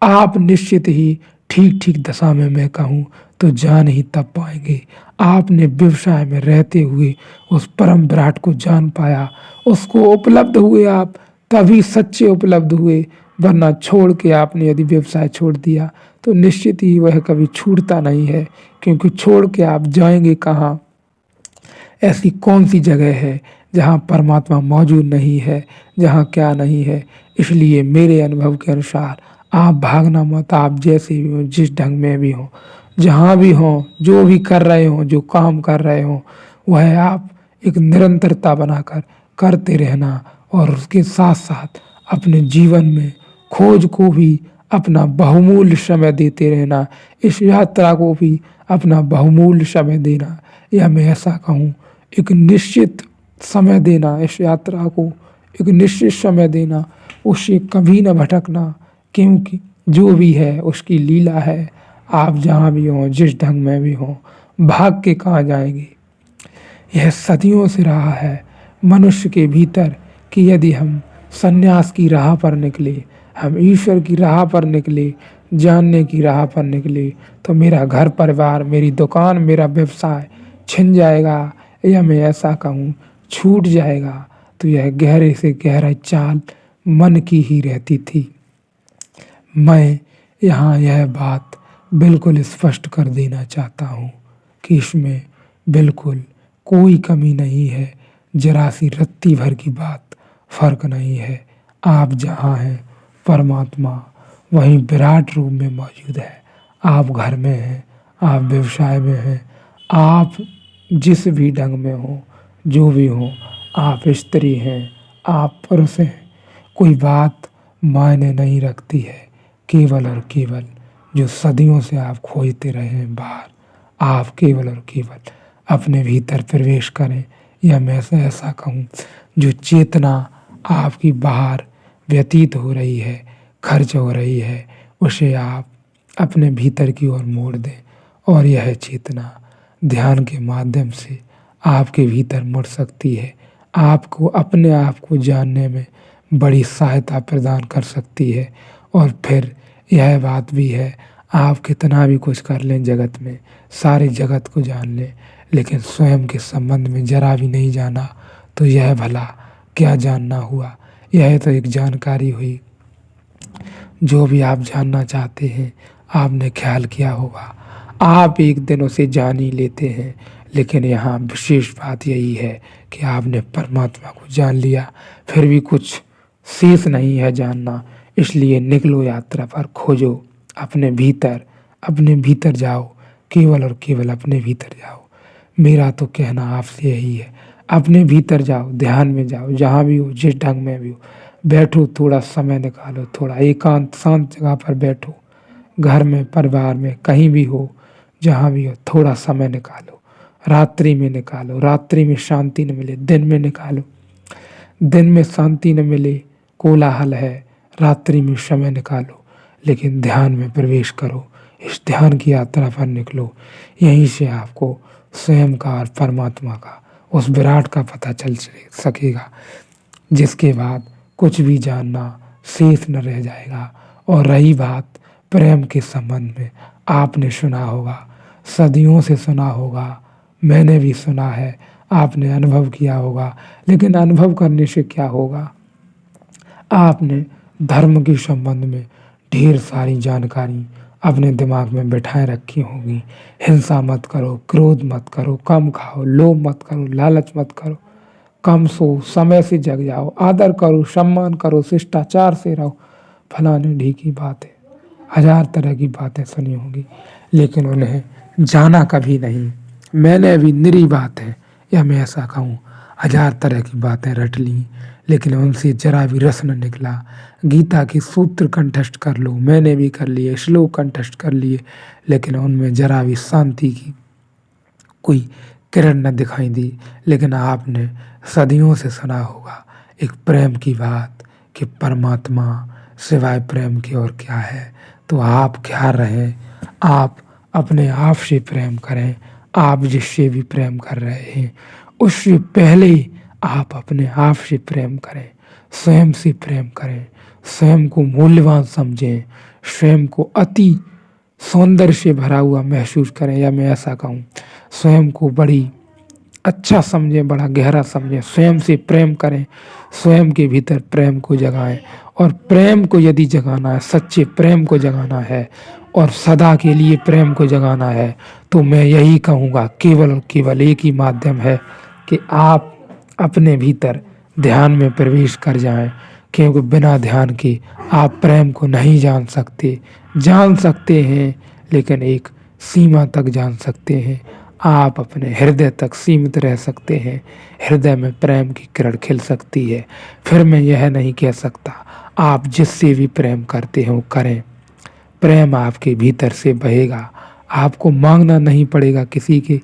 [SPEAKER 1] आप निश्चित ही ठीक ठीक दशा में मैं कहूँ तो जान ही तब पाएंगे। आपने व्यवसाय में रहते हुए उस परम विराट को जान पाया, उसको उपलब्ध हुए आप, तभी सच्चे उपलब्ध हुए। वरना छोड़ के आपने यदि व्यवसाय छोड़ दिया तो निश्चित ही वह कभी छूटता नहीं है। क्योंकि छोड़ के आप जाएंगे कहाँ? ऐसी कौन सी जगह है जहाँ परमात्मा मौजूद नहीं है, जहाँ क्या नहीं है। इसलिए मेरे अनुभव के अनुसार आप भागना मत। आप जैसे भी हो, जिस ढंग में भी हो, जहाँ भी हो, जो भी कर रहे हो, जो काम कर रहे हो, वह आप एक निरंतरता बनाकर करते रहना। और उसके साथ साथ अपने जीवन में खोज को भी अपना बहुमूल्य समय देते रहना। इस यात्रा को भी अपना बहुमूल्य समय देना, या मैं ऐसा कहूँ एक निश्चित समय देना। इस यात्रा को एक निश्चित समय देना, उससे कभी न भटकना। क्योंकि जो भी है उसकी लीला है। आप जहाँ भी हों, जिस ढंग में भी हों, भाग के कहाँ जाएंगे। यह सदियों से रहा है मनुष्य के भीतर कि यदि हम सन्यास की राह पर निकले, हम ईश्वर की राह पर निकले, जानने की राह पर निकले, तो मेरा घर परिवार, मेरी दुकान, मेरा व्यवसाय छिन जाएगा, या मैं ऐसा कहूँ छूट जाएगा। तो यह गहरे से गहरा चाल मन की ही रहती थी। मैं यहाँ यह बात बिल्कुल स्पष्ट कर देना चाहता हूँ कि इसमें बिल्कुल कोई कमी नहीं है, जरा सी रत्ती भर की बात फर्क नहीं है। आप जहाँ हैं परमात्मा वहीं विराट रूप में मौजूद है। आप घर में हैं, आप व्यवसाय में हैं, आप जिस भी ढंग में हो, जो भी हो, आप स्त्री हैं, आप पुरुष हैं, कोई बात मायने नहीं रखती है। केवल और केवल जो सदियों से आप खोजते रहे हैं बाहर, आप केवल और केवल अपने भीतर प्रवेश करें। या मैं ऐसा कहूँ जो चेतना आपकी बाहर व्यतीत हो रही है, खर्च हो रही है, उसे आप अपने भीतर की ओर मोड़ दें। और यह चेतना ध्यान के माध्यम से आपके भीतर मुड़ सकती है, आपको अपने आप को जानने में बड़ी सहायता प्रदान कर सकती है। और फिर यह बात भी है, आप कितना भी कुछ कर लें जगत में, सारे जगत को जान लें, लेकिन स्वयं के संबंध में जरा भी नहीं जाना, तो यह भला क्या जानना हुआ। यह तो एक जानकारी हुई। जो भी आप जानना चाहते हैं, आपने ख्याल किया होगा, आप एक दिन उसे जान ही लेते हैं। लेकिन यहाँ विशेष बात यही है कि आपने परमात्मा को जान लिया, फिर भी कुछ शेष नहीं है जानना। इसलिए निकलो यात्रा पर, खोजो अपने भीतर जाओ, केवल और केवल अपने भीतर जाओ। मेरा तो कहना आपसे यही है, अपने भीतर जाओ, ध्यान में जाओ, जहाँ भी हो, जिस ढंग में भी हो, बैठो, थोड़ा समय निकालो, थोड़ा एकांत शांत जगह पर बैठो। घर में, परिवार में, कहीं भी हो, जहाँ भी हो, थोड़ा समय निकालो। रात्रि में निकालो, रात्रि में शांति न मिले दिन में निकालो, दिन में शांति न मिले कोलाहल है, रात्रि में समय निकालो, लेकिन ध्यान में प्रवेश करो। इस ध्यान की यात्रा पर निकलो। यहीं से आपको स्वयं का और परमात्मा का, उस विराट का पता चल सकेगा, जिसके बाद कुछ भी जानना शेष न रह जाएगा। और रही बात प्रेम के संबंध में, आपने सुना होगा, सदियों से सुना होगा, मैंने भी सुना है, आपने अनुभव किया होगा। लेकिन अनुभव करने से क्या होगा? आपने धर्म के संबंध में ढेर सारी जानकारी अपने दिमाग में बिठाए रखी होगी। हिंसा मत करो, क्रोध मत करो, कम खाओ, लोभ मत करो, लालच मत करो, कम सो, समय से जग जाओ, आदर करो, सम्मान करो, शिष्टाचार से रहो, फलाने ढीकी बातें, हजार तरह की बातें सुनी होंगी। लेकिन उन्हें जाना कभी नहीं। मैंने भी निरी बात है, या मैं ऐसा कहूँ हजार तरह की बातें रट ली, लेकिन उनसे जरा भी रस न निकला। गीता के सूत्र कंठस्थ कर लो, मैंने भी कर लिए, श्लोक कंठस्थ कर लिए, लेकिन उनमें जरा भी शांति की कोई किरण न दिखाई दी। लेकिन आपने सदियों से सुना होगा एक प्रेम की बात कि परमात्मा सिवाय प्रेम की और क्या है। तो आप क्या रहें, आप अपने आप से प्रेम करें। आप जिससे भी प्रेम कर रहे हैं उससे पहले आप अपने आप से प्रेम करें, स्वयं से प्रेम करें, स्वयं को मूल्यवान समझें, स्वयं को अति सौंदर्य से भरा हुआ महसूस करें, या मैं ऐसा कहूँ स्वयं को बड़ी अच्छा समझें, बड़ा गहरा समझें, स्वयं से प्रेम करें, स्वयं के भीतर प्रेम को जगाएं। और प्रेम को यदि जगाना है, सच्चे प्रेम को जगाना है और सदा के लिए प्रेम को जगाना है, तो मैं यही कहूँगा केवल और केवल एक ही माध्यम है कि आप अपने भीतर ध्यान में प्रवेश कर जाएं, क्योंकि बिना ध्यान के आप प्रेम को नहीं जान सकते हैं, लेकिन एक सीमा तक जान सकते हैं। आप अपने हृदय तक सीमित रह सकते हैं, हृदय में प्रेम की किरण खिल सकती है। फिर मैं यह नहीं कह सकता आप जिससे भी प्रेम करते हो करें, प्रेम आपके भीतर से बहेगा। आपको मांगना नहीं पड़ेगा, किसी के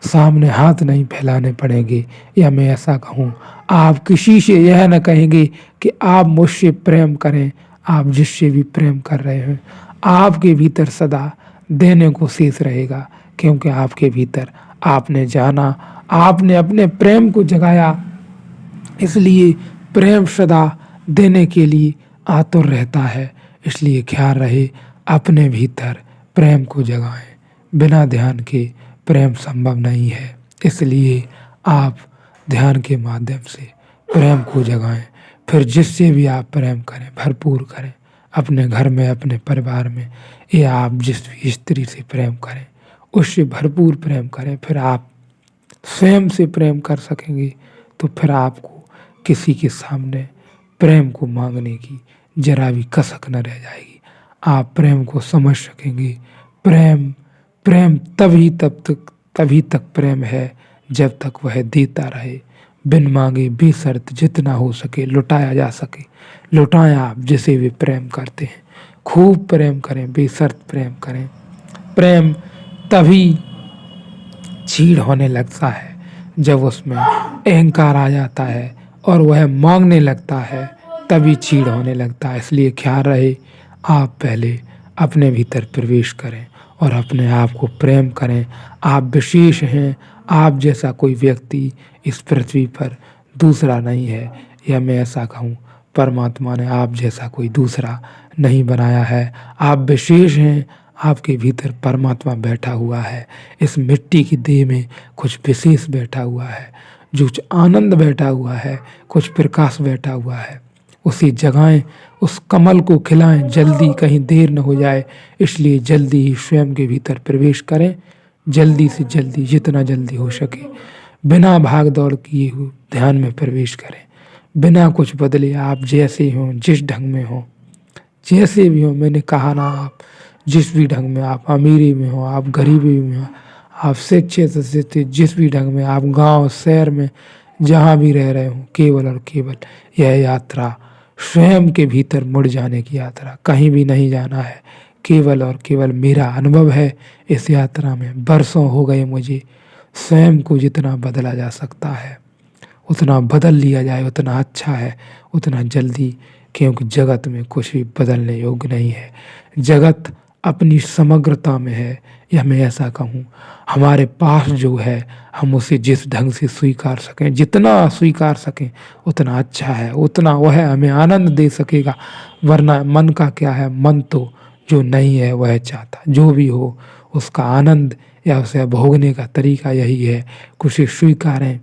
[SPEAKER 1] सामने हाथ नहीं फैलाने पड़ेंगे। या मैं ऐसा कहूँ आप किसी से यह न कहेंगे कि आप मुझसे प्रेम करें। आप जिससे भी प्रेम कर रहे हैं आपके भीतर सदा देने को शेष रहेगा, क्योंकि आपके भीतर आपने जाना, आपने अपने प्रेम को जगाया, इसलिए प्रेम सदा देने के लिए आतुर रहता है। इसलिए ख्याल रहे अपने भीतर प्रेम को जगाएं। बिना ध्यान के प्रेम संभव नहीं है, इसलिए आप ध्यान के माध्यम से प्रेम को जगाएं। फिर जिससे भी आप प्रेम करें भरपूर करें, अपने घर में, अपने परिवार में, या आप जिस भी स्त्री से प्रेम करें उससे भरपूर प्रेम करें। फिर आप स्वयं से प्रेम कर सकेंगे, तो फिर आपको किसी के सामने प्रेम को मांगने की जरा भी कसक न रह जाएगी। आप प्रेम को समझ सकेंगे। प्रेम प्रेम तभी तक प्रेम है जब तक वह देता रहे, बिन मांगे बेशर्त जितना हो सके लुटाया जा सके। लुटाएं आप जिसे भी प्रेम करते हैं, खूब प्रेम करें, बेशर्त प्रेम करें। प्रेम तभी छीड़ होने लगता है जब उसमें अहंकार आ जाता है और वह मांगने लगता है, तभी छीड़ होने लगता है। इसलिए ख्याल रहे आप पहले अपने भीतर प्रवेश करें और अपने आप को प्रेम करें। आप विशेष हैं, आप जैसा कोई व्यक्ति इस पृथ्वी पर दूसरा नहीं है। या मैं ऐसा कहूँ परमात्मा ने आप जैसा कोई दूसरा नहीं बनाया है। आप विशेष हैं, आपके भीतर परमात्मा बैठा हुआ है। इस मिट्टी की देह में कुछ विशेष बैठा हुआ है, जो आनंद बैठा हुआ है, कुछ प्रकाश बैठा हुआ है। उसे जगाएं, उस कमल को खिलाएं, जल्दी कहीं देर न हो जाए। इसलिए जल्दी ही स्वयं के भीतर प्रवेश करें, जल्दी से जल्दी, जितना जल्दी हो सके बिना भाग दौड़ किए हुए ध्यान में प्रवेश करें। बिना कुछ बदले आप जैसे हों, जिस ढंग में हो, जैसे भी हो, मैंने कहा ना, आप जिस भी ढंग में, आप अमीरी में हो, आप गरीबी में हो, आप शिक्षित से जिस भी ढंग में, आप गांव शहर में जहाँ भी रह रहे हो, केवल और केवल यह यात्रा स्वयं के भीतर मुड़ जाने की यात्रा, कहीं भी नहीं जाना है। केवल और केवल मेरा अनुभव है इस यात्रा में, बरसों हो गए मुझे। स्वयं को जितना बदला जा सकता है उतना बदल लिया जाए, उतना अच्छा है, उतना जल्दी, क्योंकि जगत में कुछ भी बदलने योग्य नहीं है। जगत अपनी समग्रता में है, या मैं ऐसा कहूँ हमारे पास जो है हम उसे जिस ढंग से स्वीकार सकें, जितना स्वीकार सकें उतना अच्छा है, उतना वह हमें आनंद दे सकेगा। वरना मन का क्या है, मन तो जो नहीं है वह चाहता जो भी हो उसका आनंद या उसे भोगने का तरीका यही है। उसे स्वीकारें,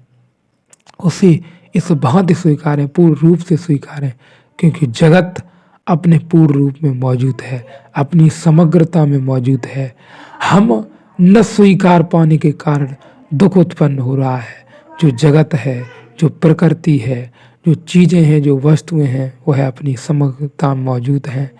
[SPEAKER 1] उसे इस भांति स्वीकारें, पूर्ण रूप से स्वीकारें, क्योंकि जगत अपने पूर्ण रूप में मौजूद है, अपनी समग्रता में मौजूद है। हम न स्वीकार पाने के कारण दुख उत्पन्न हो रहा है। जो जगत है, जो प्रकृति है, जो चीज़ें हैं, जो वस्तुएं हैं, वह अपनी समग्रता में मौजूद हैं।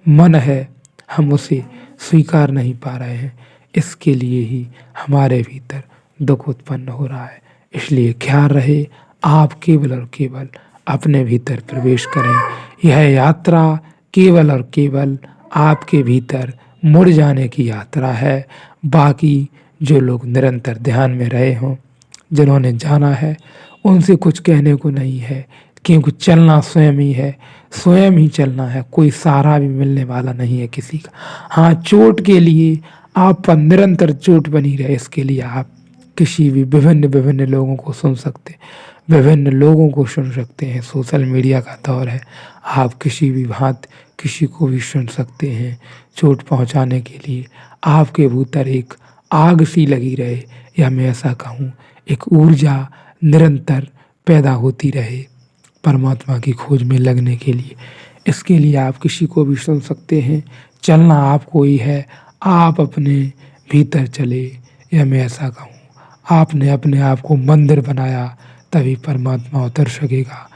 [SPEAKER 1] मन है, हम उसे स्वीकार नहीं पा रहे हैं। इसके लिए ही हमारे भीतर दुख उत्पन्न हो रहा है। इसलिए ख्याल रहे, आप केवल और केवल अपने भीतर प्रवेश करें। यह यात्रा केवल और केवल आपके भीतर मुड़ जाने की यात्रा है। बाकी जो लोग निरंतर ध्यान में रहे हों, जिन्होंने जाना है, उनसे कुछ कहने को नहीं है, क्योंकि चलना स्वयं ही है, स्वयं ही चलना है। कोई सहारा भी मिलने वाला नहीं है किसी का। हाँ, चोट के लिए आप पर निरंतर चोट बनी रहे, इसके लिए आप किसी भी विभिन्न विभिन्न लोगों को सुन सकते, विभिन्न लोगों को सुन सकते हैं। सोशल मीडिया का दौर है, आप किसी भी भांति किसी को भी सुन सकते हैं। चोट पहुंचाने के लिए आपके भीतर एक आग सी लगी रहे, या मैं ऐसा कहूँ एक ऊर्जा निरंतर पैदा होती रहे परमात्मा की खोज में लगने के लिए। इसके लिए आप किसी को भी सुन सकते हैं। चलना आपको ही है, आप अपने भीतर चले, या मैं ऐसा कहूँ आपने अपने आप को मंदिर बनाया, तभी परमात्मा उतर सकेगा।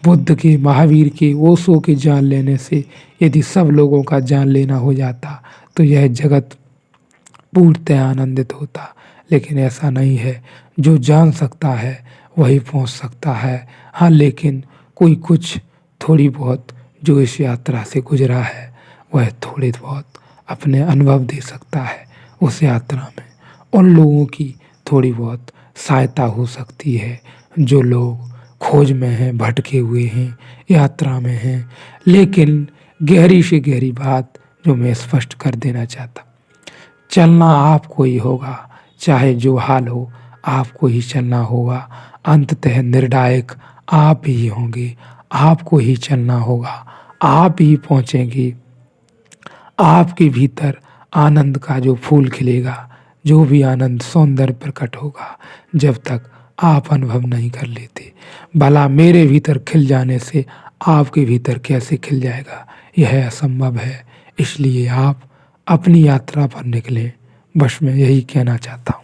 [SPEAKER 1] बुद्ध के, महावीर के, ओशो के जान लेने से यदि सब लोगों का जान लेना हो जाता तो यह जगत पूर्णतः आनंदित होता। लेकिन ऐसा नहीं है। जो जान सकता है वही पहुंच सकता है। हाँ, लेकिन कोई कुछ थोड़ी बहुत जो इस यात्रा से गुजरा है, वह थोड़ी बहुत अपने अनुभव दे सकता है। उस यात्रा में उन लोगों की थोड़ी बहुत सहायता हो सकती है जो लोग खोज में हैं, भटके हुए हैं, यात्रा में हैं। लेकिन गहरी से गहरी बात जो मैं स्पष्ट कर देना चाहता, चलना आपको ही होगा, चाहे जो हाल हो, आपको ही चलना होगा। अंततः निर्णायक आप ही होंगे, आपको ही चलना होगा, आप ही पहुँचेंगे। आपके भीतर आनंद का जो फूल खिलेगा, जो भी आनंद सौंदर्य प्रकट होगा, जब तक आप अनुभव नहीं कर लेते। भला मेरे भीतर खिल जाने से आपके भीतर कैसे खिल जाएगा, यह असंभव है। इसलिए आप अपनी यात्रा पर निकलें, बस मैं यही कहना चाहता हूँ।